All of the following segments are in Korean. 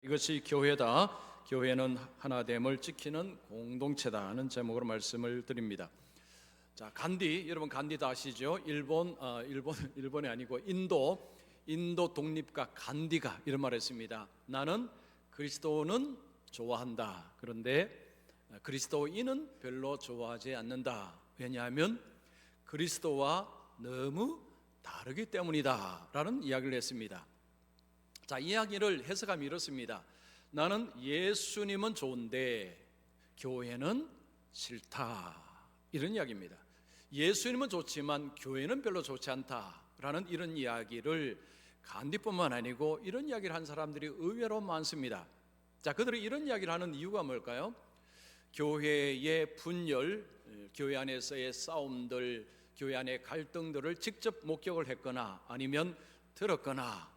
이것이 교회다. 교회는 하나됨을 지키는 공동체다 하는 제목으로 말씀을 드립니다. 자, 간디, 여러분 간디 다 아시죠? 일본이 아니고 인도 독립가 간디가 이런 말을 했습니다. 나는 그리스도는 좋아한다. 그런데 그리스도인은 별로 좋아하지 않는다. 왜냐하면 그리스도와 너무 다르기 때문이다 라는 이야기를 했습니다. 자, 이야기를 해석하면 이렇습니다. 나는 예수님은 좋은데 교회는 싫다, 이런 이야기입니다. 예수님은 좋지만 교회는 별로 좋지 않다라는 이런 이야기를 간디뿐만 아니고 이런 이야기를 한 사람들이 의외로 많습니다. 자, 그들이 이런 이야기를 하는 이유가 뭘까요? 교회의 분열, 교회 안에서의 싸움들, 교회 안의 갈등들을 직접 목격을 했거나 아니면 들었거나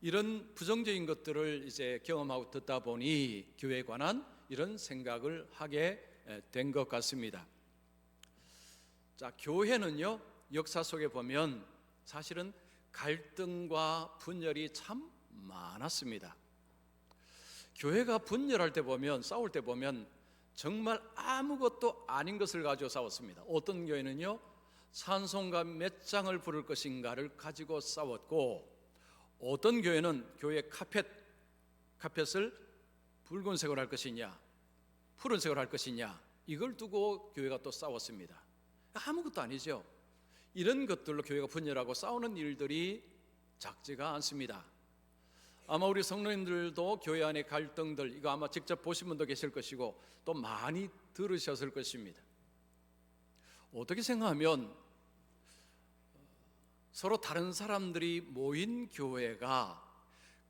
이런 부정적인 것들을 이제 경험하고 듣다 보니 교회에 관한 이런 생각을 하게 된 것 같습니다. 자, 교회는요, 역사 속에 보면 사실은 갈등과 분열이 참 많았습니다. 교회가 분열할 때 보면, 싸울 때 보면 정말 아무것도 아닌 것을 가지고 싸웠습니다. 어떤 교회는요, 찬송가 몇 장을 부를 것인가를 가지고 싸웠고, 어떤 교회는 교회 카펫을 붉은색으로 할 것이냐 푸른색으로 할 것이냐 이걸 두고 교회가 또 싸웠습니다. 아무것도 아니죠. 이런 것들로 교회가 분열하고 싸우는 일들이 작지가 않습니다. 아마 우리 성도님들도 교회 안의 갈등들, 이거 아마 직접 보신 분도 계실 것이고 또 많이 들으셨을 것입니다. 어떻게 생각하면 서로 다른 사람들이 모인 교회가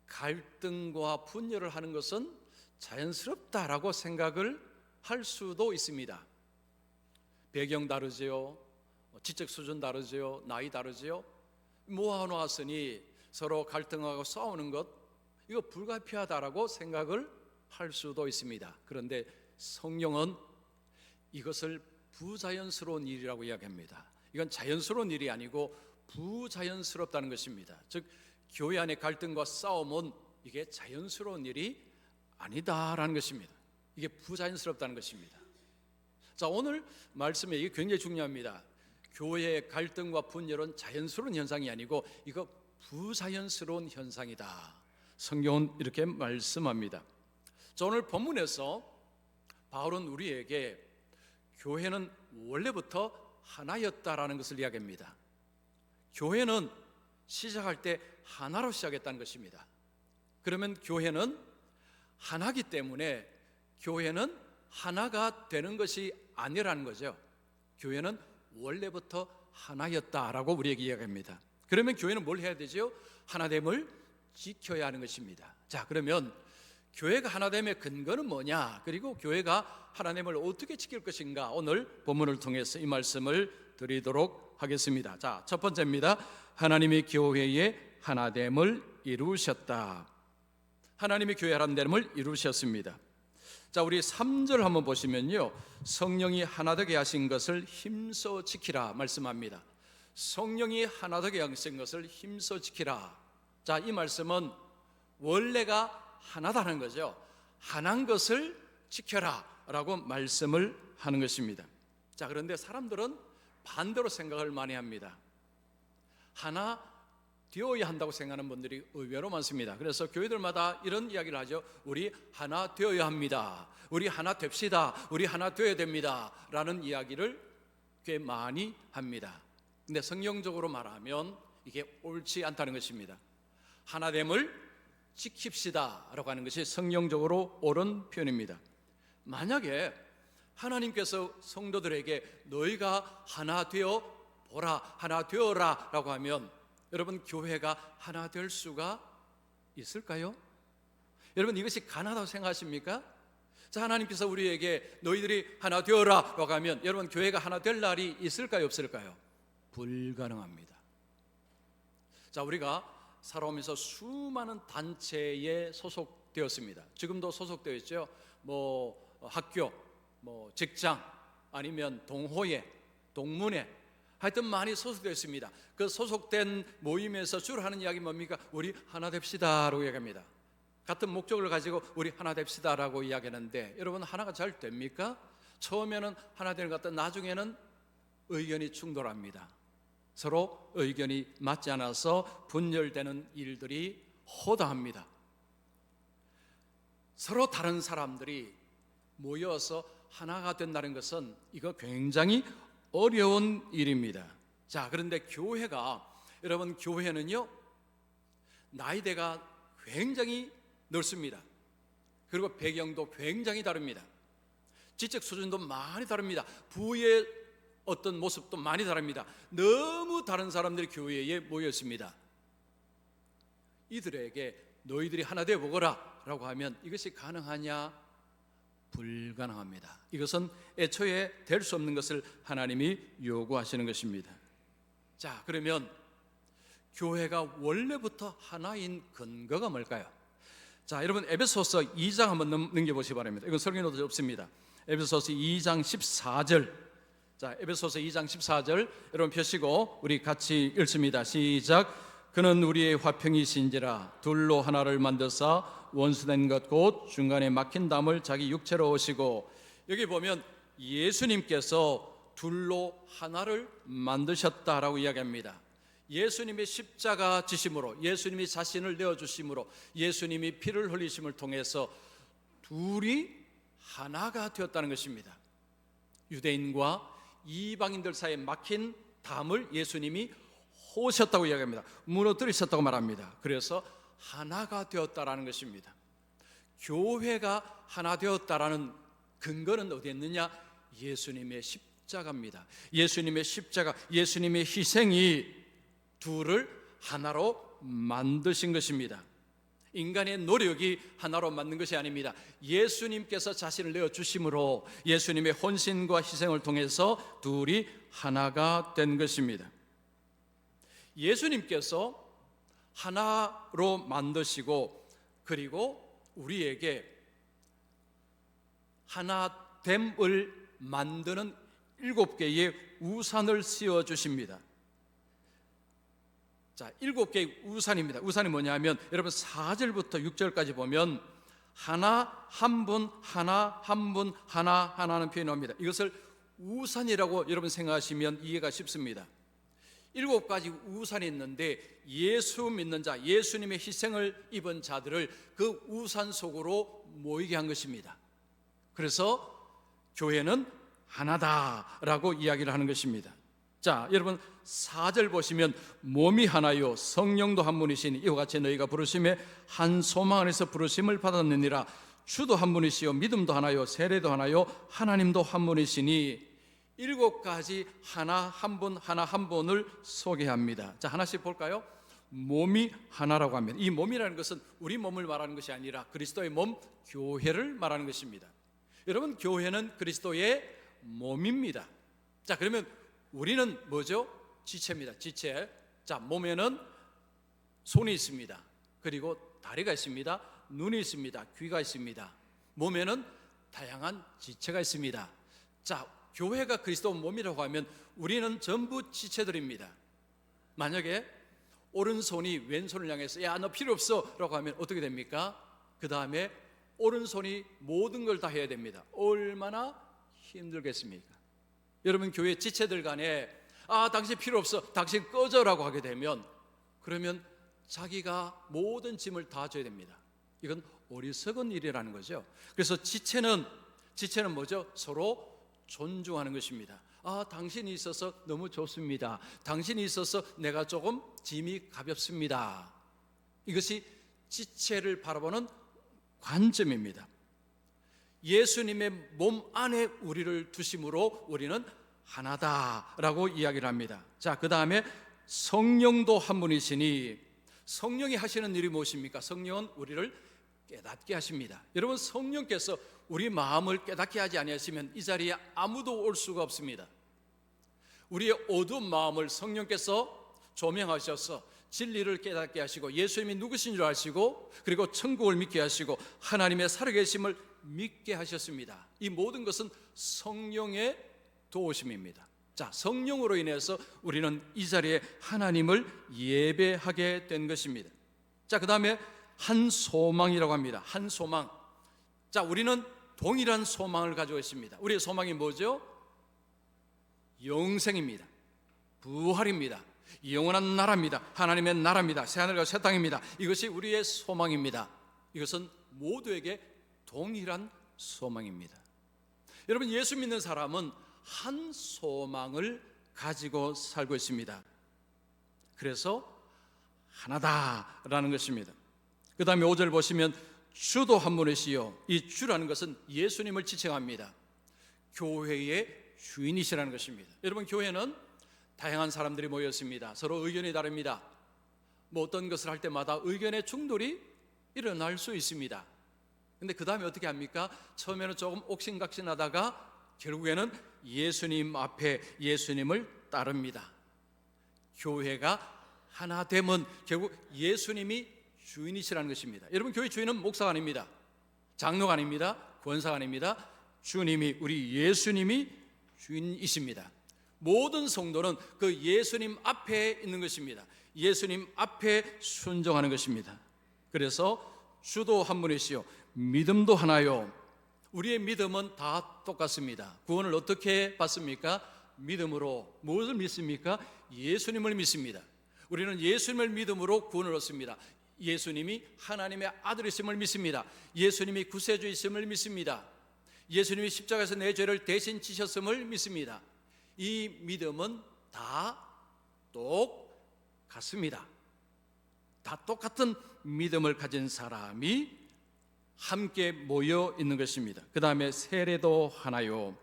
갈등과 분열을 하는 것은 자연스럽다라고 생각을 할 수도 있습니다. 배경 다르지요, 지적 수준 다르지요, 나이 다르지요. 모아놓았으니 서로 갈등하고 싸우는 것, 이거 불가피하다라고 생각을 할 수도 있습니다. 그런데 성경은 이것을 부자연스러운 일이라고 이야기합니다. 이건 자연스러운 일이 아니고 부자연스럽다는 것입니다. 즉 교회 안의 갈등과 싸움은 이게 자연스러운 일이 아니다라는 것입니다. 이게 부자연스럽다는 것입니다. 자, 오늘 말씀에 이게 굉장히 중요합니다. 교회의 갈등과 분열은 자연스러운 현상이 아니고 이거 부자연스러운 현상이다. 성경은 이렇게 말씀합니다. 자, 오늘 본문에서 바울은 우리에게 교회는 원래부터 하나였다라는 것을 이야기합니다. 교회는 시작할 때 하나로 시작했다는 것입니다. 그러면 교회는 하나이기 때문에 교회는 하나가 되는 것이 아니라는 거죠. 교회는 원래부터 하나였다라고 우리에게 이야기합니다. 그러면 교회는 뭘 해야 되죠? 하나됨을 지켜야 하는 것입니다. 자, 그러면 교회가 하나됨의 근거는 뭐냐? 그리고 교회가 하나됨을 어떻게 지킬 것인가? 오늘 본문을 통해서 이 말씀을 드리도록 하겠습니다. 자, 첫 번째입니다. 하나님이 교회의 하나됨을 이루셨다. 하나님이 교회의 하나됨을 이루셨습니다. 자, 우리 3절 한번 보시면요, 성령이 하나되게 하신 것을 힘써 지키라 말씀합니다. 성령이 하나되게 하신 것을 힘써 지키라. 자, 이 말씀은 원래가 하나다는 거죠. 하나인 것을 지켜라 라고 말씀을 하는 것입니다. 자, 그런데 사람들은 반대로 생각을 많이 합니다. 하나 되어야 한다고 생각하는 분들이 의외로 많습니다. 그래서 교회들마다 이런 이야기를 하죠. 우리 하나 되어야 합니다. 우리 하나 됩시다. 우리 하나 되어야 됩니다 라는 이야기를 꽤 많이 합니다. 근데 성경적으로 말하면 이게 옳지 않다는 것입니다. 하나됨을 지킵시다 라고 하는 것이 성경적으로 옳은 표현입니다. 만약에 하나님께서 성도들에게 너희가 하나 되어 보라, 하나 되어라 라고 하면 여러분, 교회가 하나 될 수가 있을까요? 여러분, 이것이 가능하다고 생각하십니까? 자, 하나님께서 우리에게 너희들이 하나 되어라 라고 하면 여러분, 교회가 하나 될 날이 있을까요, 없을까요? 불가능합니다. 자, 우리가 살아오면서 수많은 단체에 소속되었습니다. 지금도 소속되어 있죠. 학교, 직장, 아니면 동호회, 동문회, 하여튼 많이 소속되어 있습니다. 그 소속된 모임에서 주로 하는 이야기 뭡니까? 우리 하나 됩시다 라고 얘기합니다. 같은 목적을 가지고 우리 하나 됩시다라고 이야기하는데 여러분 하나가 잘 됩니까? 처음에는 하나 되는 것 같다 나중에는 의견이 충돌합니다. 서로 의견이 맞지 않아서 분열되는 일들이 허다합니다. 서로 다른 사람들이 모여서 하나가 된다는 것은 이거 굉장히 어려운 일입니다. 자, 그런데 여러분 교회는요 나이대가 굉장히 넓습니다. 그리고 배경도 굉장히 다릅니다. 지적 수준도 많이 다릅니다. 부의 어떤 모습도 많이 다릅니다. 너무 다른 사람들이 교회에 모여 있습니다. 이들에게 너희들이 하나 되어 보거라 라고 하면 이것이 가능하냐? 불가능합니다. 이것은 애초에 될 수 없는 것을 하나님이 요구하시는 것입니다. 자, 그러면 교회가 원래부터 하나인 근거가 뭘까요? 자, 여러분 에베소서 2장 한번 넘겨보시기 바랍니다. 이건 설교노트에 없습니다. 에베소서 2장 14절. 자, 에베소서 2장 14절 여러분 펴시고 우리 같이 읽습니다. 시작. 그는 우리의 화평이신지라 둘로 하나를 만드사 원수된 것 곧 중간에 막힌 담을 자기 육체로 오시고, 여기 보면 예수님께서 둘로 하나를 만드셨다라고 이야기합니다. 예수님의 십자가 지심으로, 예수님이 자신을 내어주심으로, 예수님이 피를 흘리심을 통해서 둘이 하나가 되었다는 것입니다. 유대인과 이방인들 사이에 막힌 담을 예수님이 호셨다고 이야기합니다. 무너뜨리셨다고 말합니다. 그래서 하나가 되었다라는 것입니다. 교회가 하나 되었다라는 근거는 어디에 있느냐? 예수님의 십자가입니다. 예수님의 십자가, 예수님의 희생이 둘을 하나로 만드신 것입니다. 인간의 노력이 하나로 만든 것이 아닙니다. 예수님께서 자신을 내어주심으로 예수님의 헌신과 희생을 통해서 둘이 하나가 된 것입니다. 예수님께서 하나로 만드시고 그리고 우리에게 하나됨을 만드는 7개의 우산을 씌워주십니다. 자, 7개의 우산입니다. 우산이 뭐냐면 여러분 4절부터 6절까지 보면 하나 한 분, 하나 한 분, 하나 하나는 표현이 나옵니다. 이것을 우산이라고 여러분 생각하시면 이해가 쉽습니다. 7가지 우산이 있는데 예수 믿는 자, 예수님의 희생을 입은 자들을 그 우산 속으로 모이게 한 것입니다. 그래서 교회는 하나다라고 이야기를 하는 것입니다. 자, 여러분 4절 보시면 몸이 하나요 성령도 한 분이시니 이와 같이 너희가 부르심에 한 소망 안에서 부르심을 받았느니라. 주도 한 분이시요 믿음도 하나요 세례도 하나요 하나님도 한 분이시니. 7가지 하나 한 분, 하나 한 분을 소개합니다. 자, 하나씩 볼까요? 몸이 하나라고 합니다. 이 몸이라는 것은 우리 몸을 말하는 것이 아니라 그리스도의 몸, 교회를 말하는 것입니다. 여러분, 교회는 그리스도의 몸입니다. 자, 그러면 우리는 뭐죠? 지체입니다. 지체. 자, 몸에는 손이 있습니다. 그리고 다리가 있습니다. 눈이 있습니다. 귀가 있습니다. 몸에는 다양한 지체가 있습니다. 자, 교회가 그리스도 몸이라고 하면 우리는 전부 지체들입니다. 만약에 오른손이 왼손을 향해서 야, 너 필요 없어 라고 하면 어떻게 됩니까? 그 다음에 오른손이 모든 걸 다 해야 됩니다. 얼마나 힘들겠습니까? 여러분, 교회 지체들 간에 당신 필요 없어, 당신 꺼져라고 하게 되면 그러면 자기가 모든 짐을 다 져야 됩니다. 이건 어리석은 일이라는 거죠. 그래서 지체는 뭐죠? 서로 존중하는 것입니다. 당신이 있어서 너무 좋습니다. 당신이 있어서 내가 조금 짐이 가볍습니다. 이것이 지체를 바라보는 관점입니다. 예수님의 몸 안에 우리를 두심으로 우리는 하나다라고 이야기를 합니다. 자, 그 다음에 성령도 한 분이시니, 성령이 하시는 일이 무엇입니까? 성령은 우리를 깨닫게 하십니다. 여러분, 성령께서 우리 마음을 깨닫게 하지 아니하시면 이 자리에 아무도 올 수가 없습니다. 우리의 어두운 마음을 성령께서 조명하셔서 진리를 깨닫게 하시고 예수님이 누구신 줄 아시고 그리고 천국을 믿게 하시고 하나님의 살아계심을 믿게 하셨습니다. 이 모든 것은 성령의 도우심입니다. 자, 성령으로 인해서 우리는 이 자리에 하나님을 예배하게 된 것입니다. 자, 그 다음에 한 소망이라고 합니다. 한 소망. 자, 우리는 동일한 소망을 가지고 있습니다. 우리의 소망이 뭐죠? 영생입니다. 부활입니다. 영원한 나라입니다. 하나님의 나라입니다. 새하늘과 새 땅입니다. 이것이 우리의 소망입니다. 이것은 모두에게 동일한 소망입니다. 여러분, 예수 믿는 사람은 한 소망을 가지고 살고 있습니다. 그래서 하나다라는 것입니다. 그 다음에 5절 보시면 주도 한 분이시요. 이 주라는 것은 예수님을 지칭합니다. 교회의 주인이시라는 것입니다. 여러분, 교회는 다양한 사람들이 모였습니다. 서로 의견이 다릅니다. 어떤 것을 할 때마다 의견의 충돌이 일어날 수 있습니다. 근데 그 다음에 어떻게 합니까? 처음에는 조금 옥신각신하다가 결국에는 예수님 앞에 예수님을 따릅니다. 교회가 하나 되면 결국 예수님이 주인이시라는 것입니다. 여러분, 교회 주인은 목사가 아닙니다. 장로가 아닙니다. 권사가 아닙니다. 주님이, 우리 예수님이 주인이십니다. 모든 성도는 그 예수님 앞에 있는 것입니다. 예수님 앞에 순종하는 것입니다. 그래서 주도 한 분이시요, 믿음도 하나요. 우리의 믿음은 다 똑같습니다. 구원을 어떻게 받습니까? 믿음으로. 무엇을 믿습니까? 예수님을 믿습니다. 우리는 예수님을 믿음으로 구원을 얻습니다. 예수님이 하나님의 아들이심을 믿습니다. 예수님이 구세주이심을 믿습니다. 예수님이 십자가에서 내 죄를 대신 지셨음을 믿습니다. 이 믿음은 다 똑같습니다. 다 똑같은 믿음을 가진 사람이 함께 모여 있는 것입니다. 그 다음에 세례도 하나요.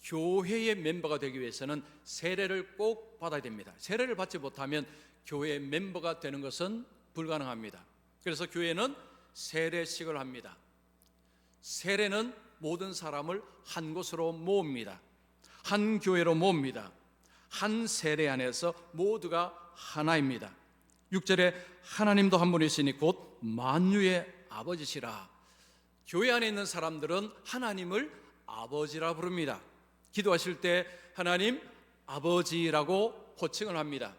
교회의 멤버가 되기 위해서는 세례를 꼭 받아야 됩니다. 세례를 받지 못하면 교회의 멤버가 되는 것은 불가능합니다. 그래서 교회는 세례식을 합니다. 세례는 모든 사람을 한 곳으로 모읍니다. 한 교회로 모읍니다. 한 세례 안에서 모두가 하나입니다. 6절에 하나님도 한 분이시니 곧 만유의 아버지시라. 교회 안에 있는 사람들은 하나님을 아버지라 부릅니다. 기도하실 때 하나님 아버지라고 호칭을 합니다.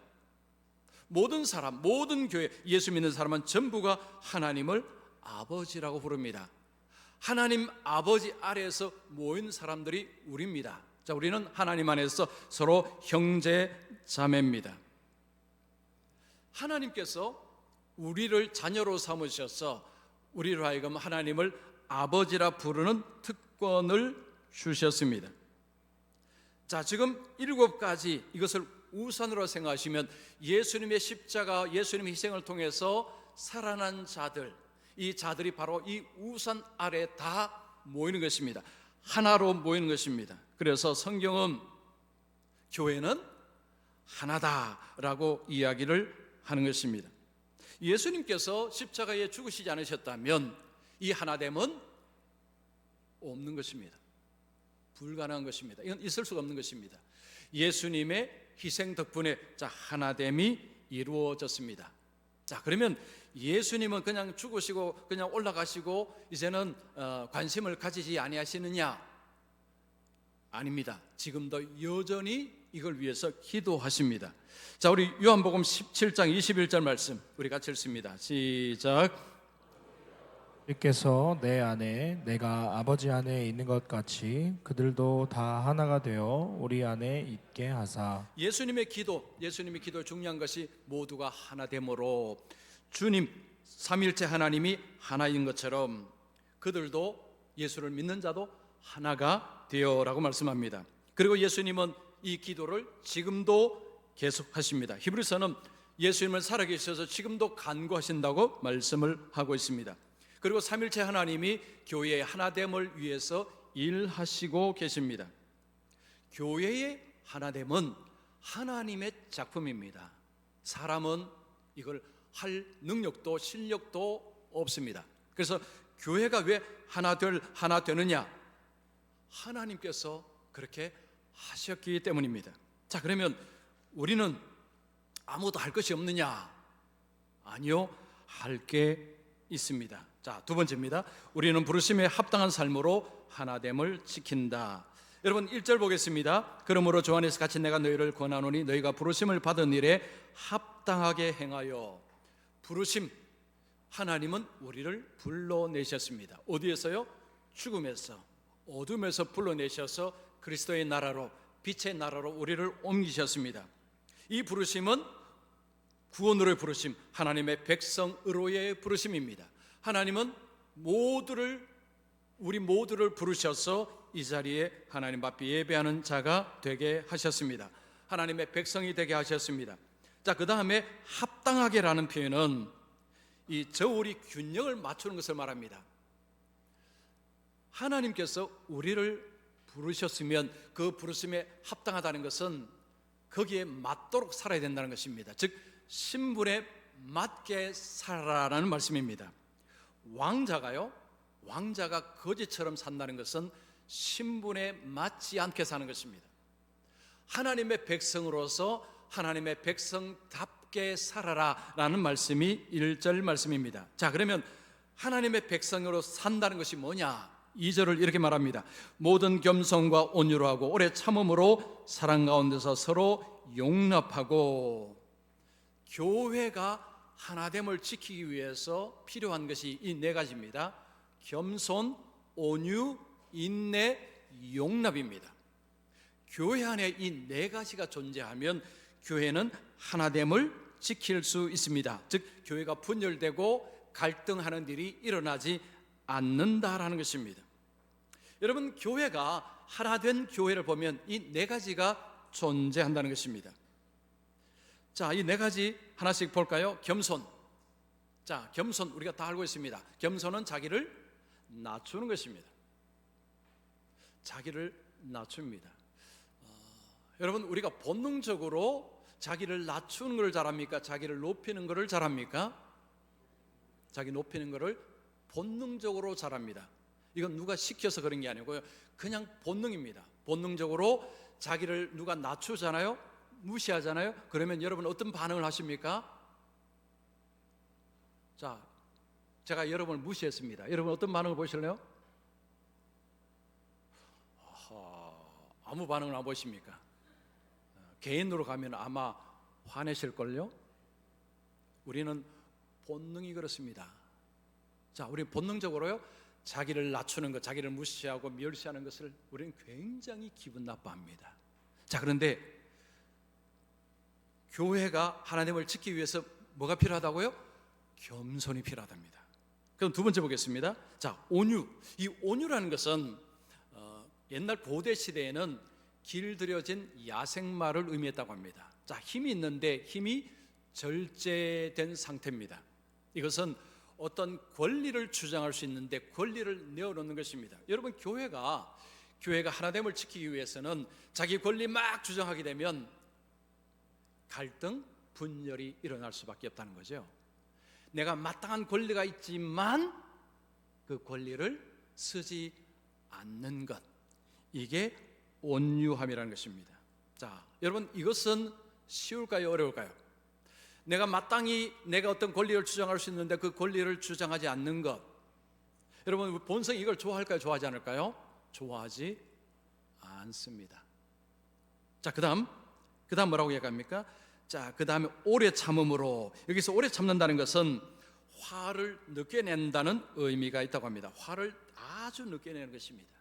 모든 사람, 모든 교회, 예수 믿는 사람은 전부가 하나님을 아버지라고 부릅니다. 하나님 아버지 아래에서 모인 사람들이 우리입니다. 자, 우리는 하나님 안에서 서로 형제 자매입니다. 하나님께서 우리를 자녀로 삼으셔서 우리로 하여금 하나님을 아버지라 부르는 특권을 주셨습니다. 자, 지금 7가지 이것을 우선으로 생각하시면 예수님의 십자가, 예수님의 희생을 통해서 살아난 자들, 이 자들이 바로 이 우산 아래 다 모이는 것입니다. 하나로 모이는 것입니다. 그래서 성경은 교회는 하나다라고 이야기를 하는 것입니다. 예수님께서 십자가에 죽으시지 않으셨다면 이 하나됨은 없는 것입니다. 불가능한 것입니다. 이건 있을 수가 없는 것입니다. 예수님의 희생 덕분에 자, 하나됨이 이루어졌습니다. 자, 그러면 예수님은 그냥 죽으시고 그냥 올라가시고 이제는 관심을 가지지 아니하시느냐? 아닙니다. 지금도 여전히 이걸 위해서 기도하십니다. 자, 우리 요한복음 17장 21절 말씀 우리 같이 읽습니다. 시작. 주께서 내 안에 내가 아버지 안에 있는 것 같이 그들도 다 하나가 되어 우리 안에 있게 하사. 예수님의 기도의 중요한 것이 모두가 하나됨으로 주님 삼일체 하나님이 하나인 것처럼 그들도 예수를 믿는 자도 하나가 되어라고 말씀합니다. 그리고 예수님은 이 기도를 지금도 계속하십니다. 히브리서는 예수님을 살아계셔서 지금도 간구하신다고 말씀을 하고 있습니다. 그리고 삼일체 하나님이 교회의 하나됨을 위해서 일하시고 계십니다. 교회의 하나됨은 하나님의 작품입니다. 사람은 이걸 할 능력도 실력도 없습니다. 그래서 교회가 왜 하나 되느냐? 하나님께서 그렇게 하셨기 때문입니다. 자, 그러면 우리는 아무도 할 것이 없느냐? 아니요, 할 게 있습니다. 자, 두 번째입니다. 우리는 부르심에 합당한 삶으로 하나됨을 지킨다. 여러분 1절 보겠습니다. 그러므로 주 안에서 같이 내가 너희를 권하노니 너희가 부르심을 받은 일에 합당하게 행하여. 부르심, 하나님은 우리를 불러내셨습니다. 어디에서요? 죽음에서, 어둠에서 불러내셔서 그리스도의 나라로, 빛의 나라로 우리를 옮기셨습니다. 이 부르심은 구원으로의 부르심, 하나님의 백성으로의 부르심입니다. 하나님은 우리 모두를 부르셔서 이 자리에 하나님 앞에 예배하는 자가 되게 하셨습니다. 하나님의 백성이 되게 하셨습니다. 자, 그 다음에 합당하게라는 표현은 이 저울이 균형을 맞추는 것을 말합니다. 하나님께서 우리를 부르셨으면 그 부르심에 합당하다는 것은 거기에 맞도록 살아야 된다는 것입니다. 즉 신분에 맞게 살아라는 말씀입니다. 왕자가 거지처럼 산다는 것은 신분에 맞지 않게 사는 것입니다. 하나님의 백성으로서 하나님의 백성답게 살아라라는 말씀이 1절 말씀입니다. 자, 그러면 하나님의 백성으로 산다는 것이 뭐냐? 2절을 이렇게 말합니다. 모든 겸손과 온유로 하고 오래 참음으로 사랑 가운데서 서로 용납하고. 교회가 하나됨을 지키기 위해서 필요한 것이 이 네 가지입니다. 겸손, 온유, 인내, 용납입니다. 교회 안에 이 네 가지가 존재하면 교회는 하나됨을 지킬 수 있습니다. 즉 교회가 분열되고 갈등하는 일이 일어나지 않는다라는 것입니다. 여러분, 교회가 하나된 교회를 보면 이 네 가지가 존재한다는 것입니다. 자, 이 네 가지 하나씩 볼까요? 겸손. 자, 겸손 우리가 다 알고 있습니다. 겸손은 자기를 낮추는 것입니다. 자기를 낮춥니다. 여러분, 우리가 본능적으로 자기를 낮추는 걸 잘합니까? 자기를 높이는 것을 잘합니까? 자기 높이는 것을 본능적으로 잘합니다. 이건 누가 시켜서 그런 게 아니고요, 그냥 본능입니다. 본능적으로 자기를 누가 낮추잖아요, 무시하잖아요. 그러면 여러분 어떤 반응을 하십니까? 자, 제가 여러분을 무시했습니다. 여러분 어떤 반응을 보실래요? 아무 반응을 안 보십니까? 개인으로 가면 아마 화내실걸요? 우리는 본능이 그렇습니다. 자, 우리 본능적으로요, 자기를 낮추는 것, 자기를 무시하고 멸시하는 것을 우리는 굉장히 기분 나빠합니다. 자, 그런데 교회가 하나님을 지키기 위해서 뭐가 필요하다고요? 겸손이 필요하답니다. 그럼 두 번째 보겠습니다. 자, 온유. 이 온유라는 것은 옛날 고대 시대에는 길들여진 야생마를 의미했다고 합니다. 자, 힘이 있는데 힘이 절제된 상태입니다. 이것은 어떤 권리를 주장할 수 있는데 권리를 내어놓는 것입니다. 여러분, 교회가 하나됨을 지키기 위해서는 자기 권리 막 주장하게 되면 갈등, 분열이 일어날 수밖에 없다는 거죠. 내가 마땅한 권리가 있지만 그 권리를 쓰지 않는 것, 이게 온유함이라는 것입니다. 자, 여러분, 이것은 쉬울까요, 어려울까요? 내가 마땅히 내가 어떤 권리를 주장할 수 있는데 그 권리를 주장하지 않는 것, 여러분 본성이 이걸 좋아할까요, 좋아하지 않을까요? 좋아하지 않습니다. 자, 그 다음 뭐라고 얘기합니까? 자, 그 다음에 오래 참음으로. 여기서 오래 참는다는 것은 화를 늦게 낸다는 의미가 있다고 합니다. 화를 아주 늦게 내는 것입니다.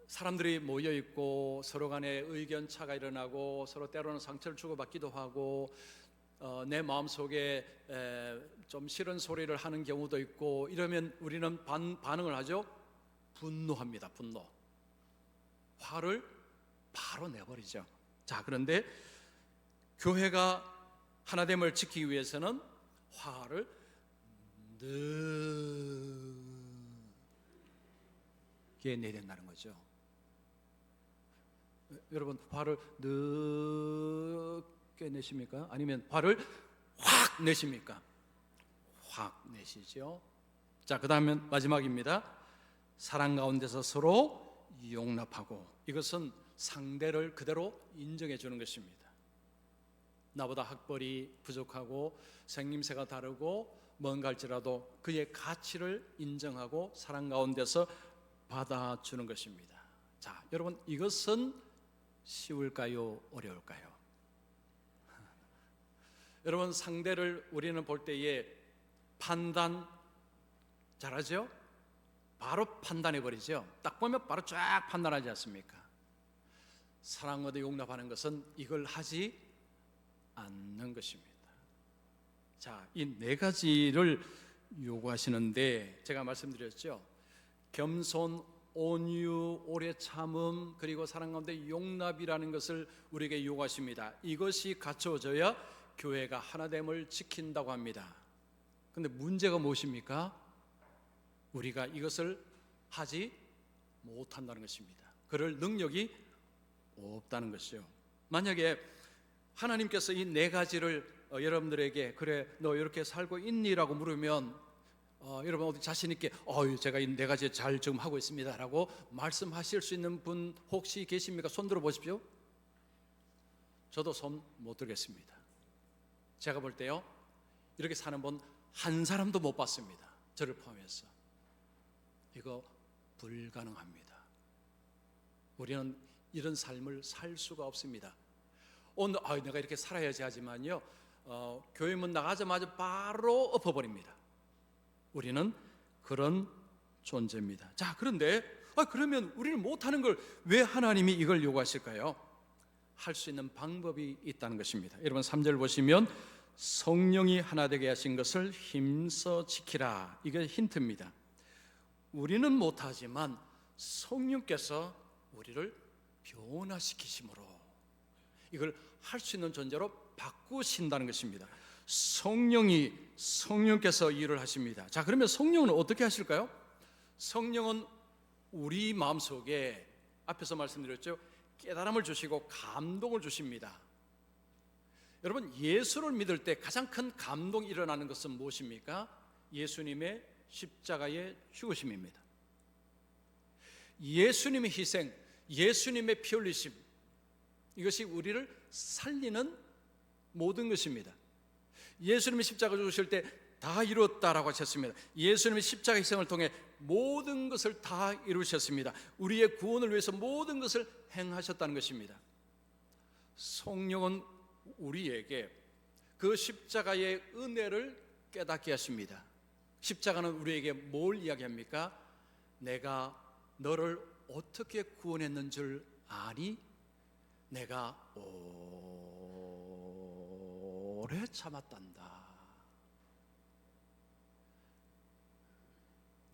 사람들이 모여 있고 서로 간에 의견 차가 일어나고 서로 때로는 상처를 주고받기도 하고 내 마음속에 좀 싫은 소리를 하는 경우도 있고, 이러면 우리는 반응을 하죠. 분노합니다. 분노. 화를 바로 내버리죠. 자, 그런데 교회가 하나됨을 지키기 위해서는 화를 늦게 내야 된다는 거죠. 여러분, 화를 늦게 내십니까? 아니면 화를 확 내십니까? 확 내시죠. 자, 그 다음에 마지막입니다. 사랑 가운데서 서로 용납하고. 이것은 상대를 그대로 인정해 주는 것입니다. 나보다 학벌이 부족하고 생김새가 다르고 뭔가 할지라도 그의 가치를 인정하고 사랑 가운데서 받아주는 것입니다. 자, 여러분, 이것은 쉬울까요, 어려울까요? 여러분, 상대를 우리는 볼 때에 판단 잘하죠? 바로 판단해 버리죠. 딱 보면 바로 쫙 판단하지 않습니까? 사랑 얻어 용납하는 것은 이걸 하지 않는 것입니다. 자, 이 네 가지를 요구하시는데 제가 말씀드렸죠. 겸손, 온유, 오래 참음, 그리고 사랑 가운데 용납이라는 것을 우리에게 요구하십니다. 이것이 갖춰져야 교회가 하나됨을 지킨다고 합니다. 그런데 문제가 무엇입니까? 우리가 이것을 하지 못한다는 것입니다. 그럴 능력이 없다는 것이요. 만약에 하나님께서 이 네 가지를 여러분들에게 그래 너 이렇게 살고 있니라고 물으면 여러분 어디 자신 있게 제가 이 네 가지 잘 지금 하고 있습니다라고 말씀하실 수 있는 분 혹시 계십니까? 손 들어 보십시오. 저도 손 못 들겠습니다. 제가 볼 때요 이렇게 사는 분 한 사람도 못 봤습니다. 저를 포함해서. 이거 불가능합니다. 우리는 이런 삶을 살 수가 없습니다. 오늘 내가 이렇게 살아야지 하지만요 교회 문 나가자마자 바로 엎어버립니다. 우리는 그런 존재입니다. 자, 그런데 그러면 우리는 못하는 걸 왜 하나님이 이걸 요구하실까요? 할 수 있는 방법이 있다는 것입니다. 여러분 3절 보시면 성령이 하나 되게 하신 것을 힘써 지키라. 이게 힌트입니다. 우리는 못하지만 성령께서 우리를 변화시키심으로 이걸 할 수 있는 존재로 바꾸신다는 것입니다. 성령께서 일을 하십니다. 자, 그러면 성령은 어떻게 하실까요? 성령은 우리 마음속에 앞에서 말씀드렸죠. 깨달음을 주시고 감동을 주십니다. 여러분 예수를 믿을 때 가장 큰 감동이 일어나는 것은 무엇입니까? 예수님의 십자가의 죽으심입니다. 예수님의 희생, 예수님의 피 흘리심, 이것이 우리를 살리는 모든 것입니다. 예수님이 십자가 죽으실 때 다 이루었다라고 하셨습니다. 예수님이 십자가 희생을 통해 모든 것을 다 이루셨습니다. 우리의 구원을 위해서 모든 것을 행하셨다는 것입니다. 성령은 우리에게 그 십자가의 은혜를 깨닫게 하십니다. 십자가는 우리에게 뭘 이야기합니까? 내가 너를 어떻게 구원했는 줄 아니? 내가 오래 참았단다.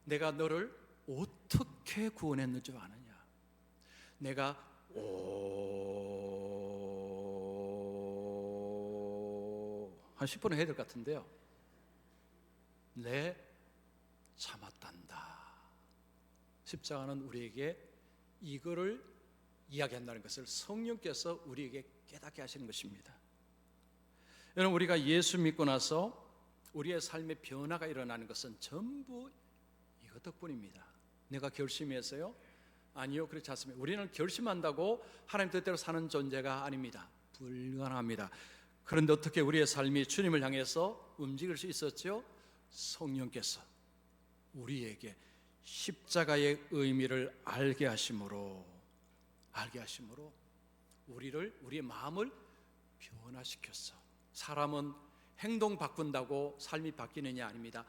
내가 너를 어떻게 구원했는 줄 아느냐? 내가 한 10분은 해야 될 것 같은데요. 내 참았단다. 십자가는 우리에게 이거를 이야기한다는 것을 성령께서 우리에게 깨닫게 하시는 것입니다. 여러분 우리가 예수 믿고 나서 우리의 삶의 변화가 일어나는 것은 전부 이것 덕분입니다. 내가 결심해서요? 아니요, 그렇지 않습니다. 우리는 결심한다고 하나님 뜻대로 사는 존재가 아닙니다. 불가능합니다. 그런데 어떻게 우리의 삶이 주님을 향해서 움직일 수 있었죠? 성령께서 우리에게 십자가의 의미를 알게 하심으로 우리의 마음을 변화시켰어. 사람은 행동 바꾼다고 삶이 바뀌느냐? 아닙니다.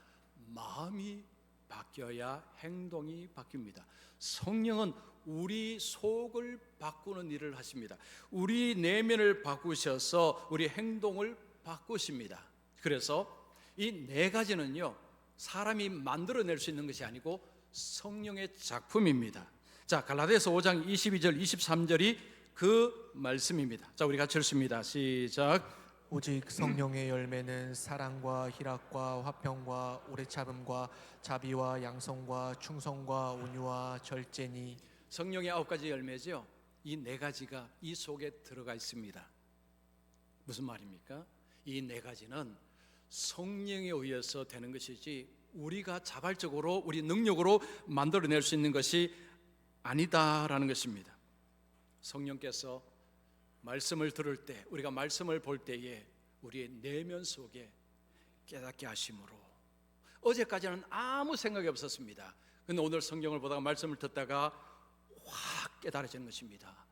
마음이 바뀌어야 행동이 바뀝니다. 성령은 우리 속을 바꾸는 일을 하십니다. 우리 내면을 바꾸셔서 우리 행동을 바꾸십니다. 그래서 이 네 가지는요 사람이 만들어낼 수 있는 것이 아니고 성령의 작품입니다. 자, 갈라디아서 5장 22절 23절이 그 말씀입니다. 자, 우리 같이 읽습니다. 시작. 오직 성령의 열매는 사랑과 희락과 화평과 오래 참음과 자비와 양성과 충성과 온유와 절제니. 성령의 9가지 열매죠. 이 네 가지가 이 속에 들어가 있습니다. 무슨 말입니까? 이 네 가지는 성령에 의해서 되는 것이지 우리가 자발적으로 우리 능력으로 만들어낼 수 있는 것이 아니다라는 것입니다. 성령께서 말씀을 들을 때, 우리가 말씀을 볼 때에 우리의 내면 속에 깨닫게 하심으로, 어제까지는 아무 생각이 없었습니다. 그런데 오늘 성경을 보다가 말씀을 듣다가 확 깨달아지는 것입니다.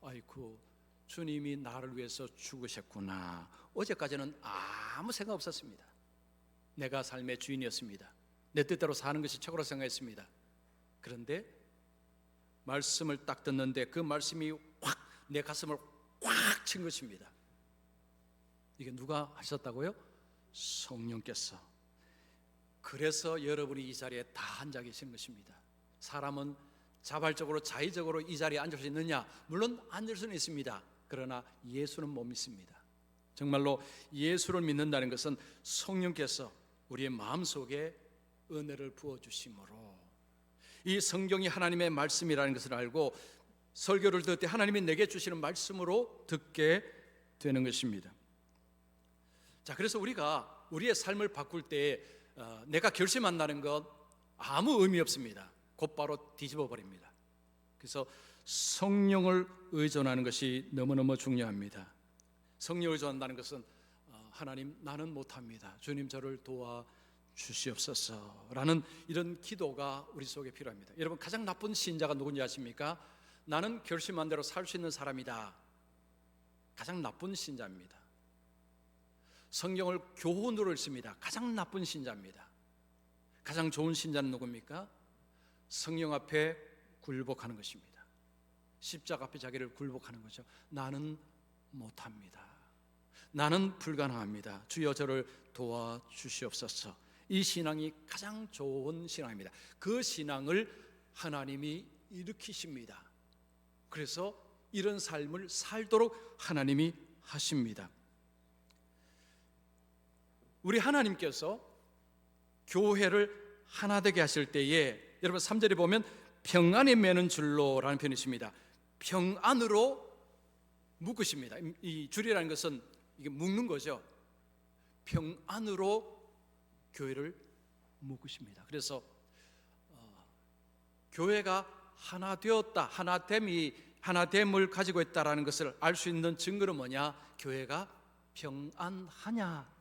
아이고 주님이 나를 위해서 죽으셨구나. 어제까지는 아무 생각 없었습니다. 내가 삶의 주인이었습니다. 내 뜻대로 사는 것이 최고로 생각했습니다. 그런데 말씀을 딱 듣는데 그 말씀이 확 내 가슴을 확 친 것입니다. 이게 누가 하셨다고요? 성령께서. 그래서 여러분이 이 자리에 다 앉아 계신 것입니다. 사람은 자발적으로 자의적으로 이 자리에 앉을 수 있느냐? 물론 앉을 수는 있습니다. 그러나 예수는 못 믿습니다. 정말로 예수를 믿는다는 것은 성령께서 우리의 마음속에 은혜를 부어주심으로, 이 성경이 하나님의 말씀이라는 것을 알고 설교를 듣을 때 하나님이 내게 주시는 말씀으로 듣게 되는 것입니다. 자, 그래서 우리가 우리의 삶을 바꿀 때 내가 결심한다는 것 아무 의미 없습니다. 곧바로 뒤집어 버립니다. 그래서 성령을 의존하는 것이 너무너무 중요합니다. 성령을 의존한다는 것은 하나님, 나는 못합니다. 주님, 저를 도와주시옵소서 라는 이런 기도가 우리 속에 필요합니다. 여러분, 가장 나쁜 신자가 누군지 아십니까? 나는 결심한 대로 살 수 있는 사람이다. 가장 나쁜 신자입니다. 성경을 교훈으로 읽습니다. 가장 나쁜 신자입니다. 가장 좋은 신자는 누굽니까? 성령 앞에 굴복하는 것입니다. 십자가 앞에 자기를 굴복하는 거죠. 나는 못합니다. 나는 불가능합니다. 주여 저를 도와주시옵소서. 이 신앙이 가장 좋은 신앙입니다. 그 신앙을 하나님이 일으키십니다. 그래서 이런 삶을 살도록 하나님이 하십니다. 우리 하나님께서 교회를 하나 되게 하실 때에 여러분 3절에 보면 평안이 매는 줄로라는 표현이 있습니다. 평안으로 묶으십니다. 이 줄이라는 것은 이게 묶는 거죠. 평안으로 교회를 묶으십니다. 그래서 교회가 하나 되었다, 하나됨을 가지고 있다라는 것을 알 수 있는 증거는 뭐냐? 교회가 평안하냐?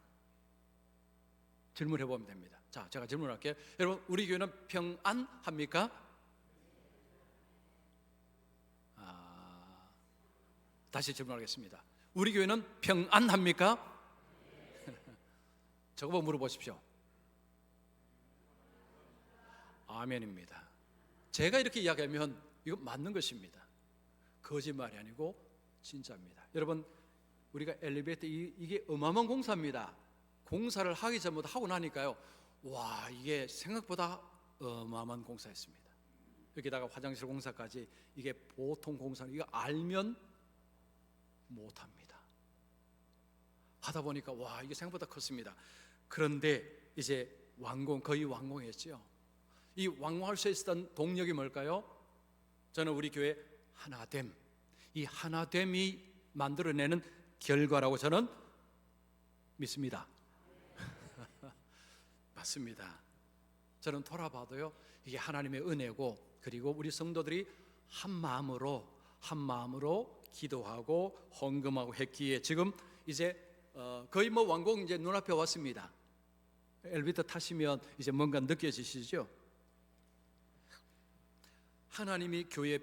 질문해 보면 됩니다. 자, 제가 질문할게요. 여러분, 우리 교회는 평안합니까? 다시 질문하겠습니다. 우리 교회는 평안합니까? 저거 물어보십시오. 아멘입니다. 제가 이렇게 이야기하면 이거 맞는 것입니다. 거짓말이 아니고 진짜입니다. 여러분, 우리가 엘리베이터 이게 어마어마한 공사입니다. 공사를 하기 전부터 하고 나니까요, 와, 이게 생각보다 어마어마한 공사였습니다. 여기다가 화장실 공사까지, 이게 보통 공사는 이거 알면 못합니다. 하다 보니까 와, 이게 생각보다 컸습니다. 그런데 이제 거의 완공했죠. 이 완공할 수 있었던 동력이 뭘까요? 저는 우리 교회 하나됨, 이 하나됨이 만들어내는 결과라고 저는 믿습니다. 맞습니다. 저는 돌아봐도요, 이게 하나님의 은혜고, 그리고 우리 성도들이 한 마음으로 기도하고 헌금하고 했기에 지금 이제 거의 완공 이제 눈앞에 왔습니다. 엘리베이터 타시면 이제 뭔가 느껴지시죠? 하나님이 교회에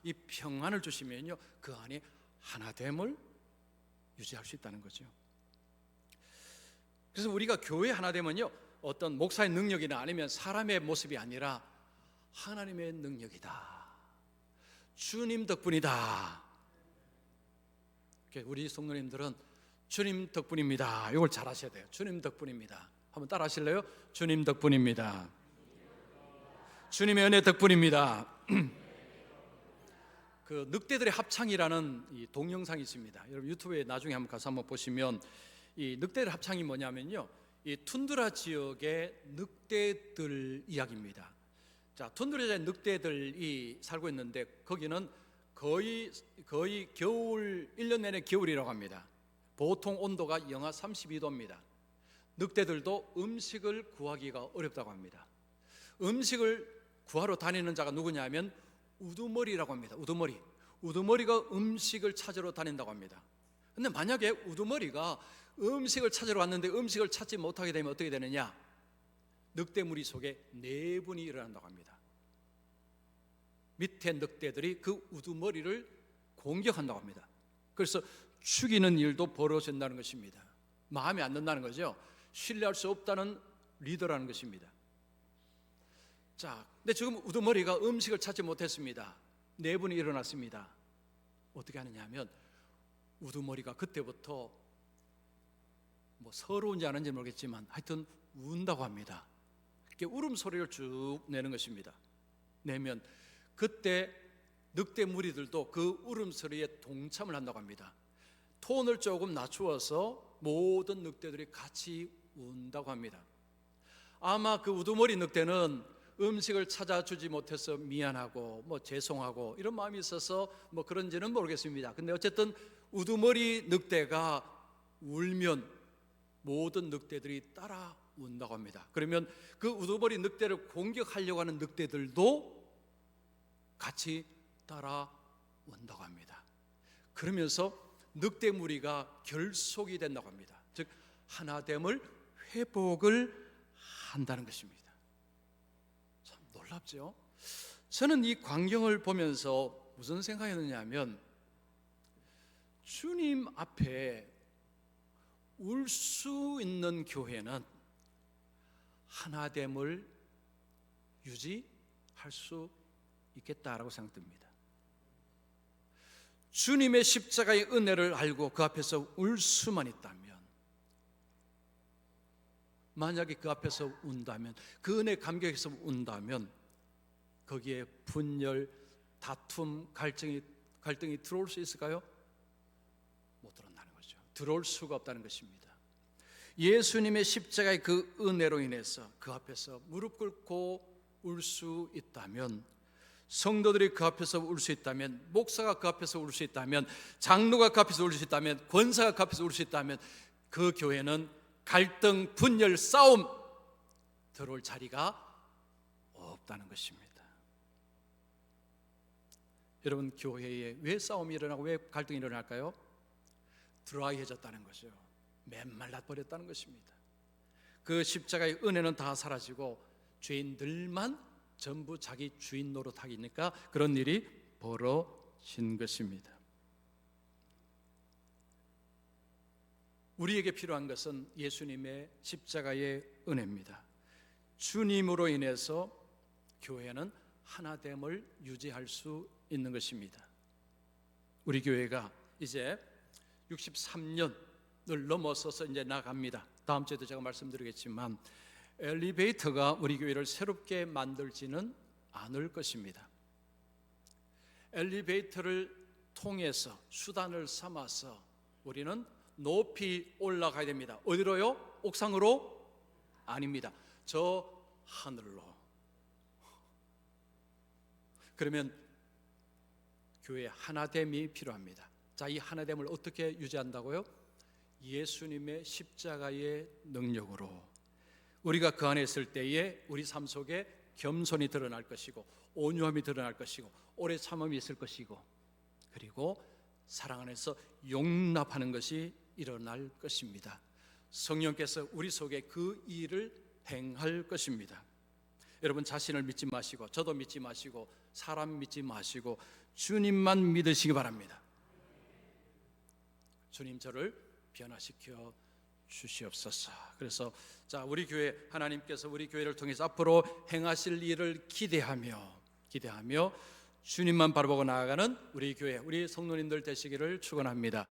이 평안을 주시면요, 그 안에 하나됨을 유지할 수 있다는 거죠. 그래서 우리가 교회 하나됨은요, 어떤 목사의 능력이나 아니면 사람의 모습이 아니라 하나님의 능력이다. 주님 덕분이다. 우리 성도님들은 주님 덕분입니다. 이걸 잘 하셔야 돼요. 주님 덕분입니다. 한번 따라 하실래요? 주님 덕분입니다. 주님의 은혜 덕분입니다. 그 늑대들의 합창이라는 이 동영상이 있습니다. 여러분 유튜브에 나중에 한번 가서 한번 보시면, 이 늑대들 합창이 뭐냐면요, 이 툰드라 지역의 늑대들 이야기입니다. 자, 툰드라 지역의 늑대들이 살고 있는데 거기는 거의 겨울, 1년 내내 겨울이라고 합니다. 보통 온도가 영하 32도입니다. 늑대들도 음식을 구하기가 어렵다고 합니다. 음식을 구하러 다니는 자가 누구냐면 우두머리라고 합니다. 우두머리가 음식을 찾으러 다닌다고 합니다. 근데 만약에 우두머리가 음식을 찾으러 왔는데 음식을 찾지 못하게 되면 어떻게 되느냐? 늑대 무리 속에 내분이 일어난다고 합니다. 밑에 늑대들이 그 우두머리를 공격한다고 합니다. 그래서 죽이는 일도 벌어진다는 것입니다. 마음에 안 든다는 거죠. 신뢰할 수 없다는 리더라는 것입니다. 자, 근데 지금 우두머리가 음식을 찾지 못했습니다. 네 분이 일어났습니다. 어떻게 하느냐 하면 우두머리가 그때부터 뭐 서러운지 아는지 모르겠지만 하여튼 운다고 합니다. 이렇게 울음소리를 쭉 내는 것입니다. 내면 그때 늑대 무리들도 그 울음소리에 동참을 한다고 합니다. 톤을 조금 낮추어서 모든 늑대들이 같이 운다고 합니다. 아마 그 우두머리 늑대는 음식을 찾아주지 못해서 미안하고 뭐 죄송하고 이런 마음이 있어서 뭐 그런지는 모르겠습니다. 근데 어쨌든 우두머리 늑대가 울면 모든 늑대들이 따라 운다고 합니다. 그러면 그 우두머리 늑대를 공격하려고 하는 늑대들도 같이 따라 운다고 합니다. 그러면서 늑대 무리가 결속이 된다고 합니다. 즉 하나됨을 회복을 한다는 것입니다. 참 놀랍죠? 저는 이 광경을 보면서 무슨 생각했느냐 하면 주님 앞에 울 수 있는 교회는 하나됨을 유지할 수 있겠다라고 생각됩니다. 주님의 십자가의 은혜를 알고 그 앞에서 울 수만 있다면, 만약에 그 앞에서 운다면, 그 은혜 감격에서 운다면 거기에 분열, 다툼, 갈등이 들어올 수 있을까요? 못 들어온다는 거죠. 들어올 수가 없다는 것입니다. 예수님의 십자가의 그 은혜로 인해서 그 앞에서 무릎 꿇고 울 수 있다면, 성도들이 그 앞에서 울 수 있다면, 목사가 그 앞에서 울 수 있다면, 장로가 그 앞에서 울 수 있다면, 권사가 그 앞에서 울 수 있다면 그 교회는 갈등, 분열, 싸움 들어올 자리가 없다는 것입니다. 여러분, 교회에 왜 싸움이 일어나고 왜 갈등이 일어날까요? 드라이해졌다는 거죠. 맨말라 버렸다는 것입니다. 그 십자가의 은혜는 다 사라지고 죄인들만 전부 자기 주인 노릇하기니까 그런 일이 벌어진 것입니다. 우리에게 필요한 것은 예수님의 십자가의 은혜입니다. 주님으로 인해서 교회는 하나됨을 유지할 수 있는 것입니다. 우리 교회가 이제 63년을 넘어서서 이제 나갑니다. 다음 주에도 제가 말씀드리겠지만 엘리베이터가 우리 교회를 새롭게 만들지는 않을 것입니다. 엘리베이터를 통해서 수단을 삼아서 우리는 높이 올라가야 됩니다. 어디로요? 옥상으로? 아닙니다. 저 하늘로. 그러면 교회 하나됨이 필요합니다. 자, 이 하나됨을 어떻게 유지한다고요? 예수님의 십자가의 능력으로. 우리가 그 안에 있을 때에 우리 삶 속에 겸손이 드러날 것이고, 온유함이 드러날 것이고, 오래 참음이 있을 것이고, 그리고 사랑 안에서 용납하는 것이 일어날 것입니다. 성령께서 우리 속에 그 일을 행할 것입니다. 여러분, 자신을 믿지 마시고, 저도 믿지 마시고, 사람 믿지 마시고 주님만 믿으시기 바랍니다. 주님, 저를 변화시켜 주시옵소서. 그래서 자, 우리 교회, 하나님께서 우리 교회를 통해서 앞으로 행하실 일을 기대하며 주님만 바라보고 나아가는 우리 교회, 우리 성도님들 되시기를 축원합니다.